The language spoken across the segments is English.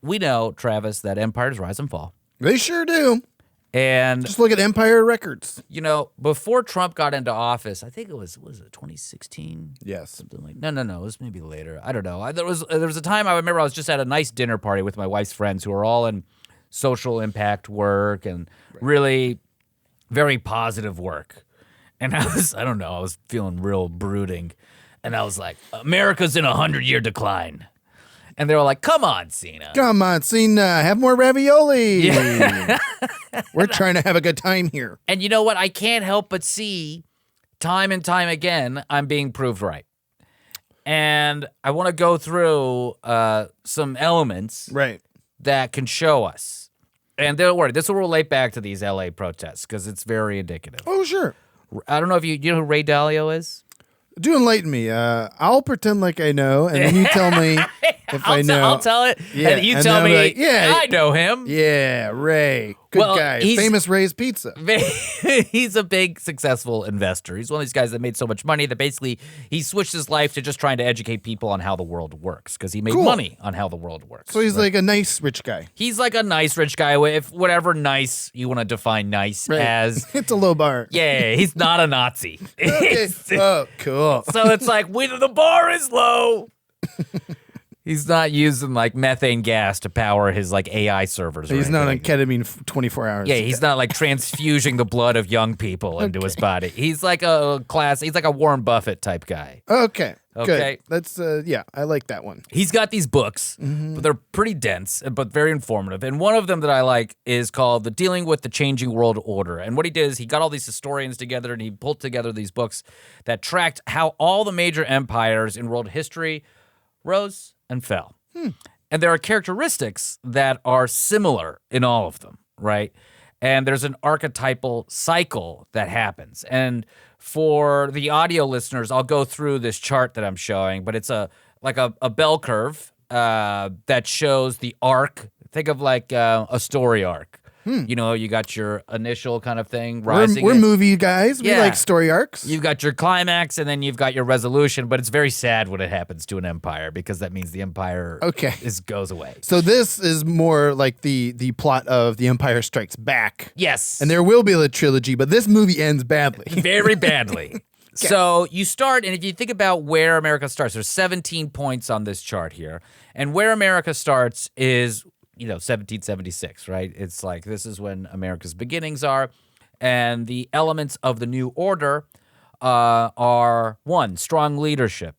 we know, Travis, that empires rise and fall. They sure do. And just look at Empire Records. Before Trump got into office, I think it was 2016? Yes. Something like no, it was maybe later. I don't know. There was a time I remember I was just at a nice dinner party with my wife's friends who are all in social impact work and really very positive work. And I was feeling real brooding. And I was like, America's in a 100-year decline. And they were like, come on, Cena. Come on, Cena. Have more ravioli. Yeah. We're trying to have a good time here. And you know what? I can't help but see time and time again I'm being proved right. And I want to go through some elements that can show us. And don't worry, this will relate back to these LA protests because it's very indicative. Oh, sure. I don't know if you know who Ray Dalio is? Do enlighten me. I'll pretend like I know, and then you tell me if I know. I'll tell it, and you tell me, like, I know him. Yeah, Ray. Good guy. Famous Ray's Pizza. He's a big, successful investor. He's one of these guys that made so much money that basically he switched his life to just trying to educate people on how the world works because he made money on how the world works. So he's like a nice rich guy. He's like a nice rich guy, if whatever nice you want to define nice as. It's a low bar. Yeah, he's not a Nazi. Okay. Oh, cool. So it's like, the bar is low. He's not using like methane gas to power his like AI servers. He's not on ketamine 24 hours. Yeah, he's not like transfusing the blood of young people into his body. He's like he's like a Warren Buffett type guy. Okay. Good. That's I like that one. He's got these books, but they're pretty dense, but very informative. And one of them that I like is called The Dealing with the Changing World Order. And what he did is he got all these historians together and he pulled together these books that tracked how all the major empires in world history rose and fell. And there are characteristics that are similar in all of them, right? And there's an archetypal cycle that happens. And for the audio listeners, I'll go through this chart that I'm showing, but it's a bell curve that shows the arc. Think of like a story arc. You got your initial kind of thing rising. We're movie guys. We like story arcs. You've got your climax, and then you've got your resolution. But it's very sad when it happens to an empire because that means the empire goes away. So this is more like the plot of The Empire Strikes Back. Yes. And there will be a trilogy, but this movie ends badly. Very badly. So you start, and if you think about where America starts, there's 17 points on this chart here. And where America starts is 1776, right? It's like this is when America's beginnings are. And the elements of the new order are, 1, strong leadership,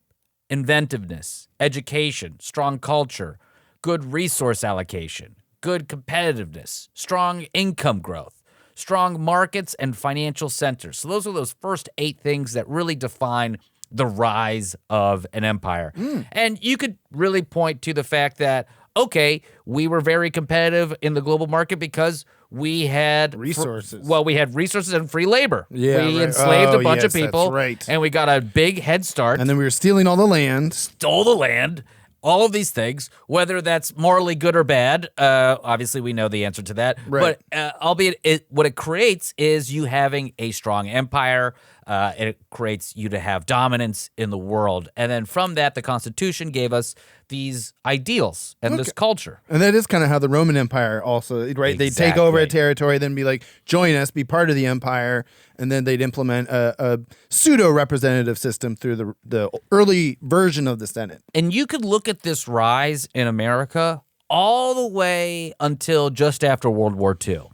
inventiveness, education, strong culture, good resource allocation, good competitiveness, strong income growth, strong markets and financial centers. So those are those first 8 things that really define the rise of an empire. And you could really point to the fact that, okay, we were very competitive in the global market because we had resources. We had resources and free labor. Yeah, we enslaved a bunch of people, that's right. And we got a big head start. And then we were stealing all the land. Stole the land. All of these things, whether that's morally good or bad, obviously we know the answer to that. Right. But albeit what it creates is you having a strong empire. It creates you to have dominance in the world. And then from that, the Constitution gave us these ideals and this culture. And that is kind of how the Roman Empire also, right? Exactly. They'd take over a territory, then be like, join us, be part of the empire, and then they'd implement a pseudo-representative system through the early version of the Senate. And you could look at this rise in America all the way until just after World War II.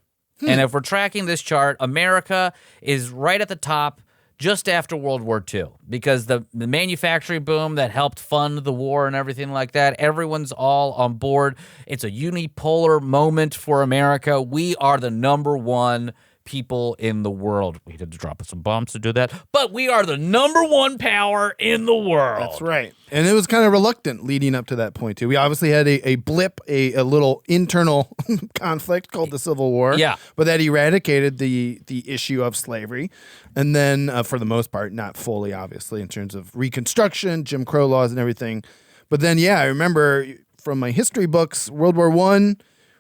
And if we're tracking this chart, America is right at the top just after World War II, because the manufacturing boom that helped fund the war and everything like that, everyone's all on board. It's a unipolar moment for America. We are the number one people in the world. We had to drop some bombs to do that, but we are the number one power in the world. That's right. And it was kind of reluctant leading up to that point, too. We obviously had a blip, a little internal conflict called the Civil War. Yeah. But that eradicated the issue of slavery. And then, for the most part, not fully, obviously, in terms of Reconstruction, Jim Crow laws and everything. But then, I remember from my history books, World War I,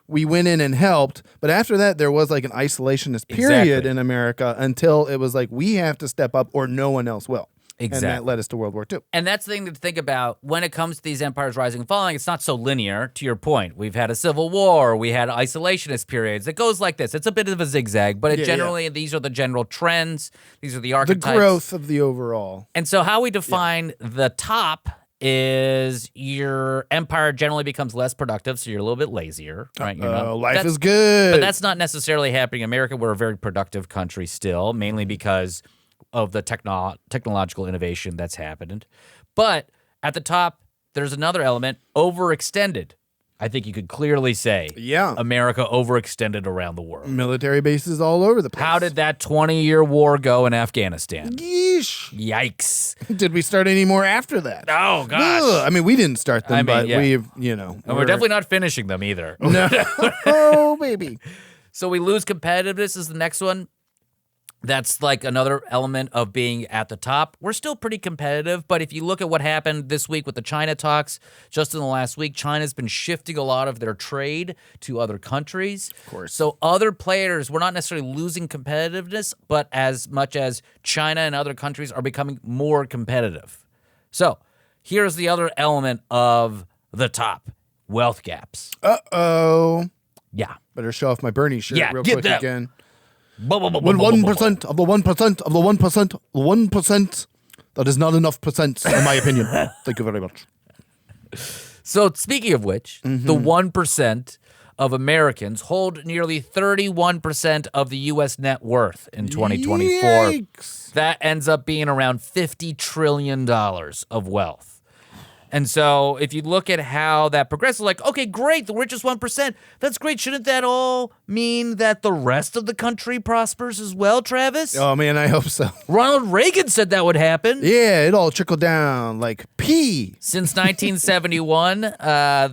we went in and helped. But after that, there was like an isolationist period in America until it was like, we have to step up or no one else will. And that Exactly. led us to World War II. And that's the thing to think about when it comes to these empires rising and falling. It's not so linear, to your point. We've had a civil war. We had isolationist periods. It goes like this. It's a bit of a zigzag, but these are the general trends. These are the The archetypes. growth of the overall. And so how we define the top is your empire generally becomes less productive, so you're a little bit lazier, right? Life is good. But that's not necessarily happening in America. We're a very productive country still, mainly because of the technological innovation that's happened. But at the top, there's another element, overextended. I think you could clearly say America overextended around the world. Military bases all over the place. How did that 20-year war go in Afghanistan? Yeesh. Yikes. Did we start any more after that? Oh, gosh. Ugh. I mean, we didn't start them, but we've, And we're definitely not finishing them either. No. Oh, baby. So we lose competitiveness is the next one. That's like another element of being at the top. We're still pretty competitive, but if you look at what happened this week with the China talks, just in the last week, China's been shifting a lot of their trade to other countries. Of course. So other players, we're not necessarily losing competitiveness, but as much as China and other countries are becoming more competitive. So here's the other element of the top, wealth gaps. Uh-oh. Yeah. Better show off my Bernie shirt real get quick that. again. When When 1% of the 1% of the 1%, that is not enough percent, in my opinion. Thank you very much. So speaking of which, the 1% of Americans hold nearly 31% of the U.S. net worth in 2024. Yikes. That ends up being around $50 trillion of wealth. And so if you look at how that progresses, like, okay, great, the richest 1%, that's great. Shouldn't that all mean that the rest of the country prospers as well, Travis? Oh, man, I hope so. Ronald Reagan said that would happen. Yeah, it all trickled down like pee. Since 1971,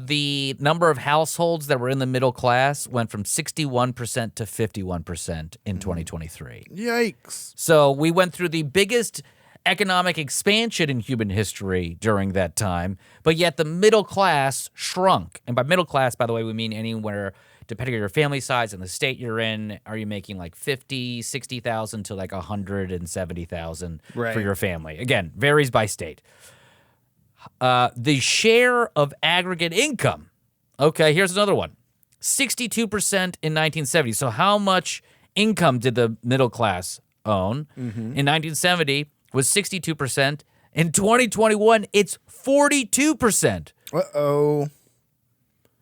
the number of households that were in the middle class went from 61% to 51% in 2023. Yikes. So we went through the biggest economic expansion in human history during that time, but yet the middle class shrunk. And by middle class, by the way, we mean anywhere, depending on your family size and the state you're in, are you making like 50, 60,000 to like 170,000 for your family? Again, varies by state. The share of aggregate income. Okay, here's another one. 62% in 1970. So how much income did the middle class own? In 1970 was 62%. In 2021, it's 42%. Uh-oh.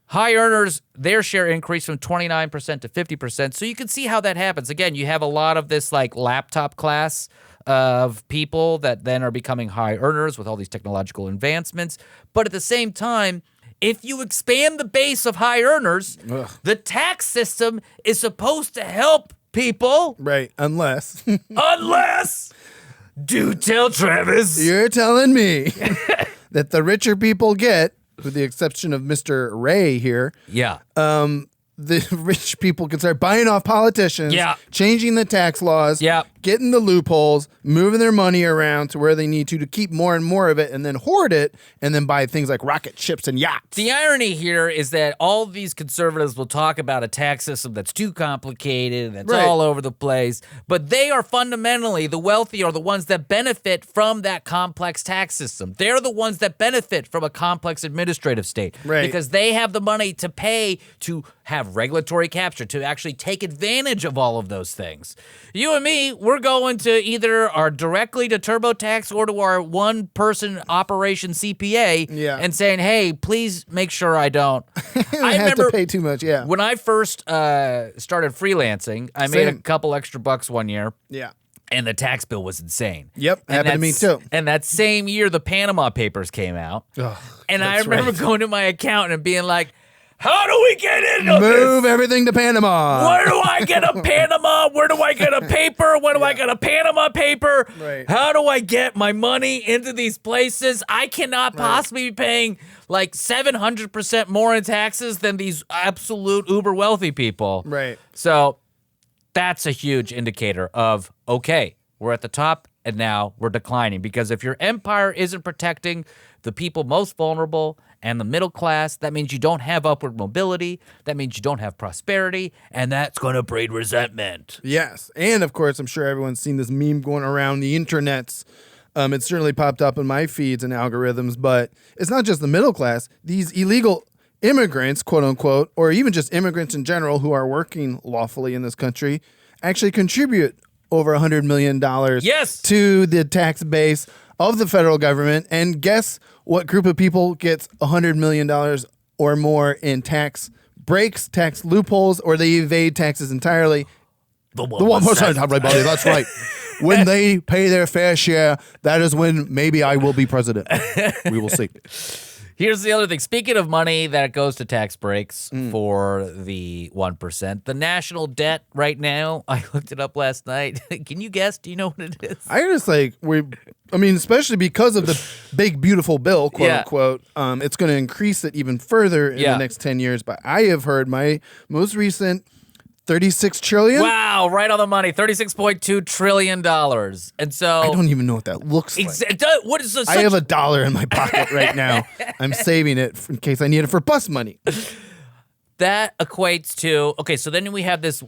High earners, their share increased from 29% to 50%. So you can see how that happens. Again, you have a lot of this like laptop class of people that then are becoming high earners with all these technological advancements. But at the same time, if you expand the base of high earners, the tax system is supposed to help people. Right, unless. Unless, do tell Travis. You're telling me that the richer people get, with the exception of Mr. Ray here, the rich people can start buying off politicians, changing the tax laws, getting the loopholes, moving their money around to where they need to keep more and more of it, and then hoard it, and then buy things like rocket ships and yachts. The irony here is that all these conservatives will talk about a tax system that's too complicated, that's all over the place, but they are fundamentally, the wealthy are the ones that benefit from that complex tax system. They're the ones that benefit from a complex administrative state because they have the money to pay to have regulatory capture, to actually take advantage of all of those things. You and me, we're going to either our directly to TurboTax or to our one-person operation CPA and saying, hey, please make sure I don't. I have to pay too much, When I first started freelancing, I made a couple extra bucks one year. Yeah. And the tax bill was insane. Yep, happened to me too. And that same year, the Panama Papers came out. And I remember going to my accountant and being like, how do we get into this? Move everything to Panama. Where do I get a Panama? Where do I get a paper? Where do I get a Panama paper? How do I get my money into these places? I cannot possibly be paying like 700% more in taxes than these absolute uber wealthy people. So that's a huge indicator of, okay, we're at the top and now we're declining. Because if your empire isn't protecting the people most vulnerable and the middle class, that means you don't have upward mobility. That means you don't have prosperity, and that's going to breed resentment. Yes, and of course, I'm sure everyone's seen this meme going around the internets It's certainly popped up in my feeds and algorithms, but it's not just the middle class. These illegal immigrants, quote unquote, or even just immigrants in general who are working lawfully in this country, actually contribute over $100 million Yes. to the tax base of the federal government. And guess what group of people gets $100 million or more in tax breaks, tax loopholes, or they evade taxes entirely? The 1%, everybody. That's right. When they pay their fair share, that is when maybe I will be president. We will see. Here's the other thing. Speaking of money that goes to tax breaks for the 1%, the national debt right now, I looked it up last night. Can you guess? Do you know what it is? I just especially because of the big, beautiful bill, quote unquote, it's going to increase it even further in the next 10 years. But I have heard my most recent 36 trillion. Wow, right on the money. $36.2 trillion. And so I don't even know what that looks like. What is this? I have $1 in my pocket right now. I'm saving it in case I need it for bus money. That equates to, okay, so then we have this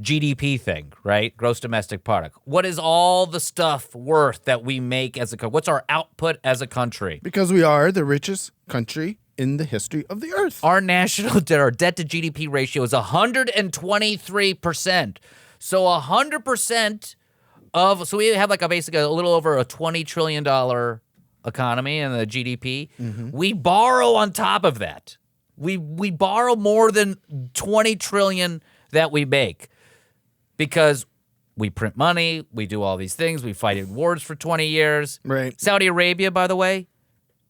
GDP thing, right? Gross domestic product. What is all the stuff worth that we make as a country? What's our output as a country? Because we are the richest country in the history of the earth. Our national debt, our debt to GDP ratio is 123%. So 100% of, so we have like basically a little over a $20 trillion economy in the GDP. We borrow on top of that. We borrow more than 20 trillion that we make because we print money, we do all these things, we fight in wars for 20 years. Right. Saudi Arabia, by the way,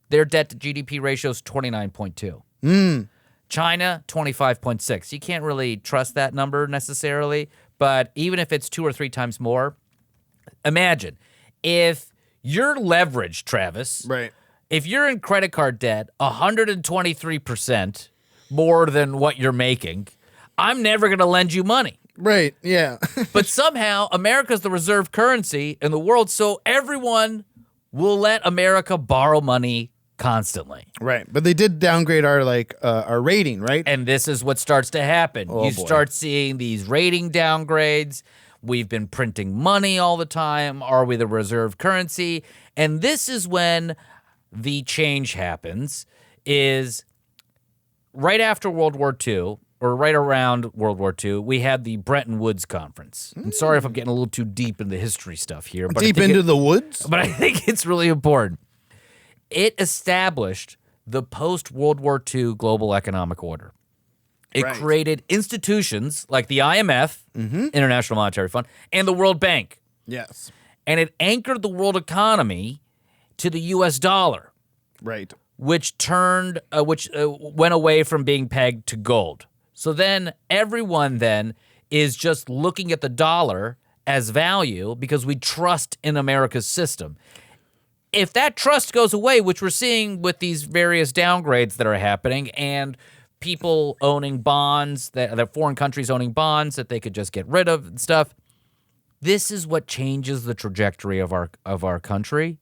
their debt to GDP ratio is 29.2. China, 25.6. You can't really trust that number necessarily, but even if it's 2 or 3 times more, imagine if you're leveraged, Travis. Right. If you're in credit card debt 123% more than what you're making, I'm never going to lend you money. Right, yeah. But somehow America's the reserve currency in the world, so everyone will let America borrow money constantly. Right, but they did downgrade our rating, right? And this is what starts to happen. Oh, you boy. start seeing these rating downgrades. We've been printing money all the time. Are we the reserve currency? And this is when the change happens, is right after World War II, or right around World War II, we had the Bretton Woods Conference. I'm sorry if I'm getting a little too deep into the history stuff here. But Deep into the woods? But I think it's really important. It established the post-World War II global economic order. It created institutions like the IMF, International Monetary Fund, and the World Bank. Yes. And it anchored the world economy to the U.S. dollar. Right. Which went away from being pegged to gold. So then everyone then is just looking at the dollar as value because we trust in America's system. If that trust goes away, which we're seeing with these various downgrades that are happening and people owning bonds, that foreign countries owning bonds that they could just get rid of and stuff, this is what changes the trajectory of our country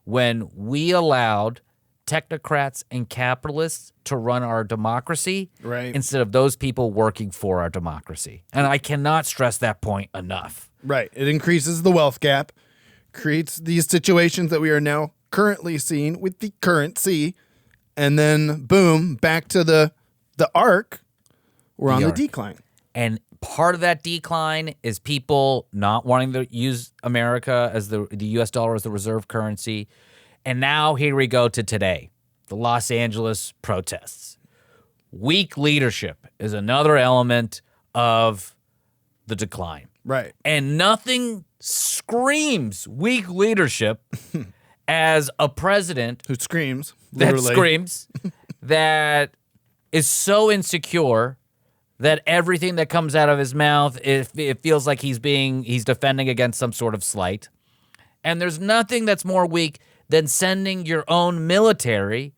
when we allowed technocrats and capitalists to run our democracy instead of those people working for our democracy. And I cannot stress that point enough. Right. It increases the wealth gap, creates these situations that we are now currently seeing with the currency, and then boom, back to the arc. We're on the decline. And part of that decline is people not wanting to use America as the U.S. dollar as the reserve currency. And now here we go to today, the Los Angeles protests. Weak leadership is another element of the decline. Right. And nothing screams weak leadership as a president who screams, that is so insecure that everything that comes out of his mouth, it feels like he's defending against some sort of slight. And there's nothing that's more weak than sending your own military,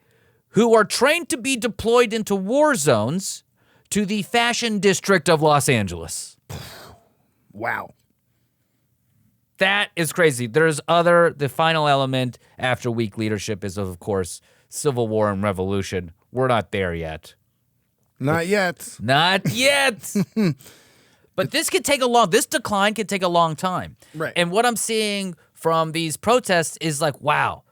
who are trained to be deployed into war zones, to the fashion district of Los Angeles. Wow. That is crazy. The final element after weak leadership is, of course, civil war and revolution. We're not there yet. Not yet. Not yet. But this decline could take a long time. Right. And what I'm seeing from these protests is like, wow,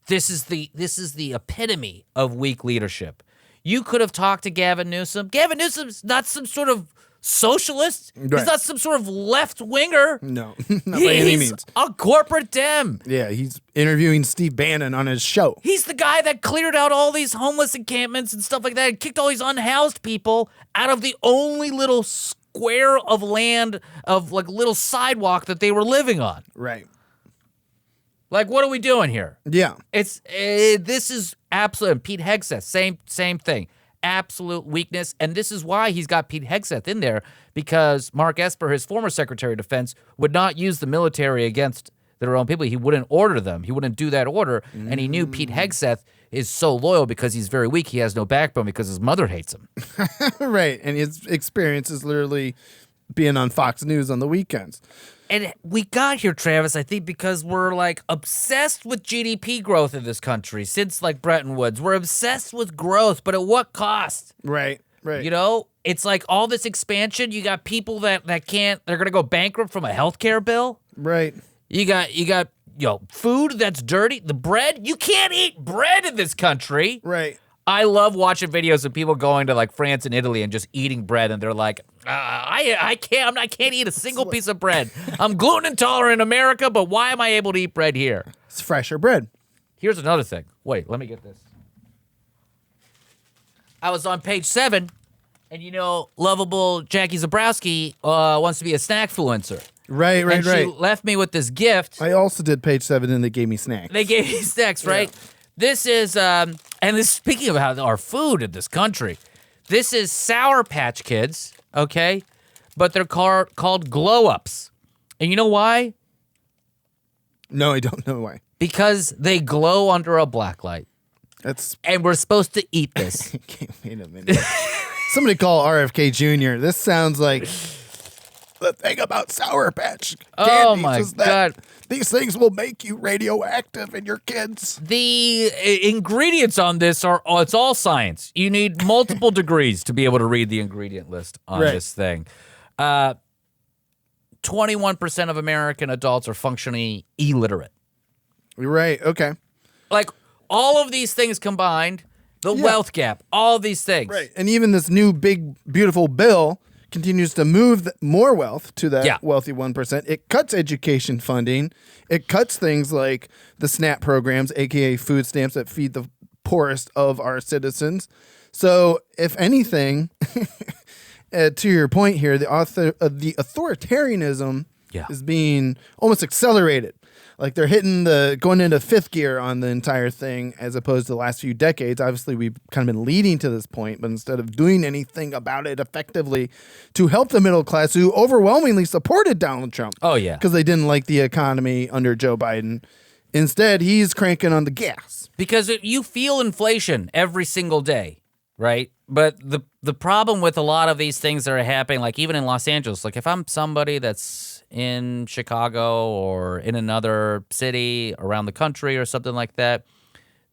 this is the epitome of weak leadership. You could have talked to Gavin Newsom. Gavin Newsom's not some sort of socialist. Right. He's not some sort of left winger. No, not by any means. He's a corporate Dem. Yeah, he's interviewing Steve Bannon on his show. He's the guy that cleared out all these homeless encampments and stuff like that and kicked all these unhoused people out of the only little square of land of like little sidewalk that they were living on. Right. Like, what are we doing here? Yeah. This is absolute. Pete Hegseth, same thing. Absolute weakness. And this is why he's got Pete Hegseth in there, because Mark Esper, his former Secretary of Defense, would not use the military against their own people. He wouldn't order them. He wouldn't do that order. And he knew Pete Hegseth is so loyal because he's very weak. He has no backbone because his mother hates him. Right. And his experience is literally being on Fox News on the weekends. And we got here, Travis, I think, because we're like obsessed with GDP growth in this country since like Bretton Woods. We're obsessed with growth, but at what cost? Right, right. You know, it's like all this expansion. You got people that can't, they're going to go bankrupt from a healthcare bill. Right. You got food that's dirty. The bread, you can't eat bread in this country. Right. I love watching videos of people going to like France and Italy and just eating bread, and they're like, I can't eat a single piece of bread. I'm gluten intolerant in America, but why am I able to eat bread here? It's fresher bread. Here's another thing. Wait, let me get this. I was on page 7, and lovable Jackie Zabrowski wants to be a snackfluencer. Right. And she left me with this gift. I also did page 7, and they gave me snacks. They gave me snacks, right? Yeah. This is, and this speaking about our food in this country, this is Sour Patch Kids, okay? But they're called glow-ups. And you know why? No, I don't know why. Because they glow under a black light. And we're supposed to eat this. Wait a minute. Somebody call RFK Jr. This sounds like the thing about Sour Patch candies. Oh, my God. These things will make you radioactive in your kids. The ingredients on this it's all science. You need multiple degrees to be able to read the ingredient list on this thing. 21% of American adults are functionally illiterate. Right, okay. Like, all of these things combined, the wealth gap, all of these things. Right, and even this new big, beautiful bill continues to move more wealth to that wealthy 1%. It cuts education funding. It cuts things like the SNAP programs, a.k.a. food stamps that feed the poorest of our citizens. So, if anything, to your point here, the authoritarianism is being almost accelerated. Like they're going into fifth gear on the entire thing as opposed to the last few decades. Obviously, we've kind of been leading to this point, but instead of doing anything about it effectively to help the middle class who overwhelmingly supported Donald Trump. Oh, yeah. Because they didn't like the economy under Joe Biden. Instead, he's cranking on the gas. Because you feel inflation every single day, right? But the problem with a lot of these things that are happening, like even in Los Angeles, like if I'm somebody that's in Chicago or in another city around the country or something like that,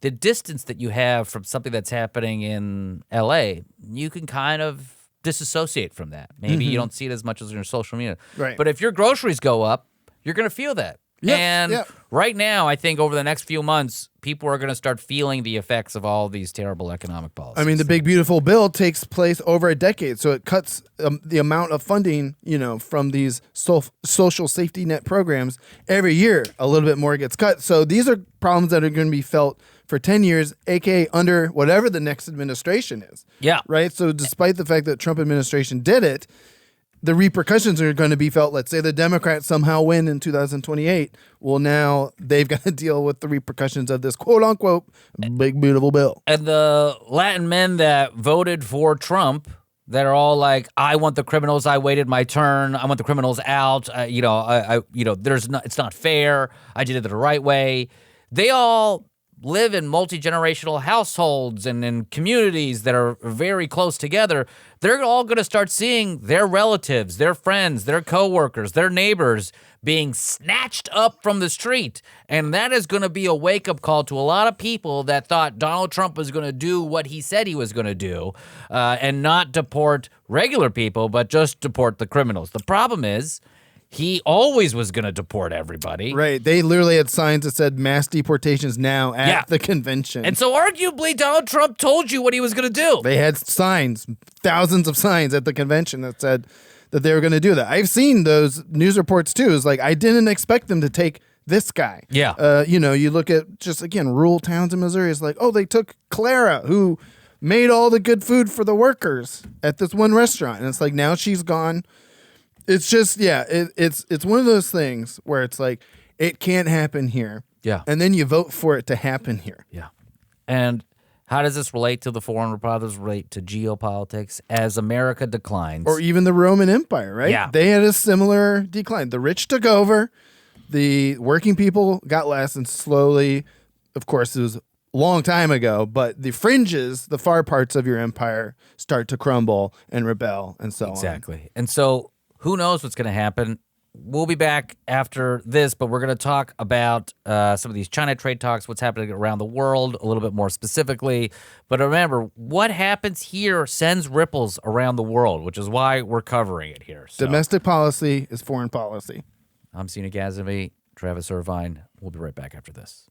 the distance that you have from something that's happening in LA, you can kind of disassociate from that. Maybe you don't see it as much as in your social media. Right. But if your groceries go up, you're going to feel that. Yep, and right now, I think over the next few months, people are going to start feeling the effects of all these terrible economic policies. I mean, the big, beautiful bill takes place over a decade, so it cuts the amount of funding, from these social safety net programs every year. A little bit more gets cut. So these are problems that are going to be felt for 10 years, a.k.a. under whatever the next administration is. Yeah. Right? So despite the fact that Trump administration did it, the repercussions are going to be felt. Let's say the Democrats somehow win in 2028. Well, now they've got to deal with the repercussions of this quote-unquote big, beautiful bill. And the Latin men that voted for Trump that are all like, I want the criminals. I waited my turn. I want the criminals out. It's not fair. I did it the right way. They all live in multi-generational households and in communities that are very close together. They're all going to start seeing their relatives, their friends, their coworkers, their neighbors being snatched up from the street. And that is going to be a wake-up call to a lot of people that thought Donald Trump was going to do what he said he was going to do and not deport regular people, but just deport the criminals. The problem is he always was going to deport everybody. Right. They literally had signs that said mass deportations now at Yeah. the convention. And so arguably Donald Trump told you what he was going to do. They had signs, thousands of signs at the convention that said that they were going to do that. I've seen those news reports too. It's like, I didn't expect them to take this guy. Yeah. You look at just, again, rural towns in Missouri. It's like, oh, they took Clara, who made all the good food for the workers at this one restaurant. And it's like, now she's gone. It's just, it's one of those things where it's like, it can't happen here. Yeah. And then you vote for it to happen here. Yeah. And how does this relate to the foreign republics, relate to geopolitics as America declines? Or even the Roman Empire, right? Yeah. They had a similar decline. The rich took over, the working people got less, and slowly, of course, it was a long time ago, but the fringes, the far parts of your empire, start to crumble and rebel and so on. Exactly. And so who knows what's going to happen? We'll be back after this, but we're going to talk about some of these China trade talks, what's happening around the world, a little bit more specifically. But remember, what happens here sends ripples around the world, which is why we're covering it here. So, Domestic policy is foreign policy. I'm Sina Gazami, Travis Irvine. We'll be right back after this.